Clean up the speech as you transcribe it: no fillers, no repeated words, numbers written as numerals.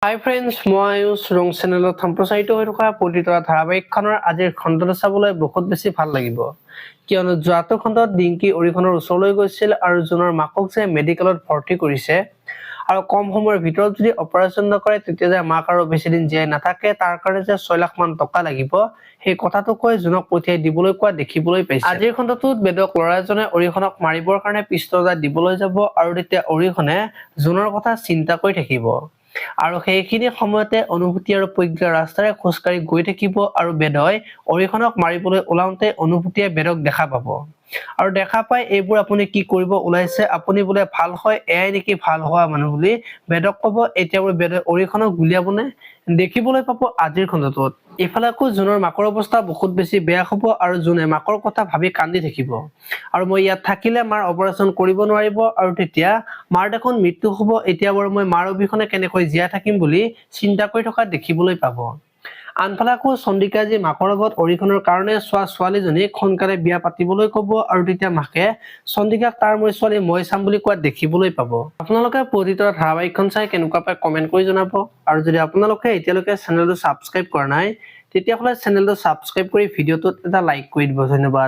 হাই friends, মই আয়ুষ ৰং চেনেলত সম্প্ৰচাৰিত হৈ থকা প্ৰতিতৰা ধাৰাবাহিকখনৰ আজিৰ খণ্ডটো চাবলৈ বহুত বেছি ভাল লাগিব, কিয়নো যোৱাটো খণ্ডত ডিংকি অৰিখনৰ ওচৰলৈ গৈছিল আৰু জুনৰ মাকক যে মেডিকেলত ভৰ্তি কৰিছে আৰু কম সময়ৰ ভিতৰত যদি অপাৰেশ্যন নকৰে তেতিয়া যে মাক আৰু বেছি দিন জীয়াই নাথাকে, তাৰ কাৰণে যে 6 লাখ মান টকা লাগিব, সেই কথাটো কৈ জুনক পঠিয়াই দিবলৈ কোৱা দেখিবলৈ পাইছে। আজিৰ খণ্ডটোত বেদক ল'ৰাজনে অৰিখনক মাৰিবৰ কাৰণে পিষ্টল এটা দিবলৈ যাব আৰু তেতিয়া অৰিখনে জুনৰ কথা চিন্তা কৰি থাকিব আৰু সেইখিনি সময়তে অনুভূতি আৰু প্ৰজ্ঞা ৰাস্তাৰে খোজকাঢ়ি গৈ থাকিব আৰু বেদই অৰিখনক মাৰিবলৈ ওলাওঁতে অনুভূতিয়ে বেদক দেখা পাব আৰু দেখা পাই এইবোৰ আপুনি কি কৰিব ওলাইছে, আপুনি বোলে ভাল হয়, এয়াই নেকি ভাল হোৱা মানুহ বুলি বেদক ক'ব। এতিয়া বোলে বেদই অৰিখনক গুলিয়াবনে দেখিবলৈ পাব আজিৰ খণ্ডটোত। ইফালে আকৌ জুনৰ মাকৰ অৱস্থা বহুত বেছি বেয়া হ'ব আৰু জুনে মাকৰ কথা ভাবি কান্দি থাকিব আৰু মই ইয়াত থাকিলে মাৰ অপাৰেশ্যন কৰিব নোৱাৰিব আৰু তেতিয়া মাৰ দেখোন মৃত্যু হ'ব, এতিয়া বাৰু মই মাৰ অবিহনে কেনেকৈ জীয়াই থাকিম বুলি চিন্তা কৰি থকা দেখিবলৈ পাব। আনফালে আকৌ চন্দিকাই যি মাকৰ লগত অৰিখনৰ কাৰণে ছোৱালীজনীক সোনকালে বিয়া পাতিবলৈ ক'ব আৰু তেতিয়া মাকে চন্দিকাক তাৰ মই ছোৱালী মই চাম বুলি কোৱা দেখিবলৈ পাব। আপোনালোকে প্ৰতিতৰা ধাৰাবাহিকখন চাই কেনেকুৱা পায় কমেন্ট কৰি জনাব আৰু যদি আপোনালোকে এতিয়ালৈকে চেনেলটো ছাবস্ক্ৰাইব কৰা নাই তেতিয়াহ'লে চেনেলটো ছাবস্ক্ৰাইব কৰি ভিডিঅ'টোত এটা লাইক কৰি দিব। ধন্যবাদ।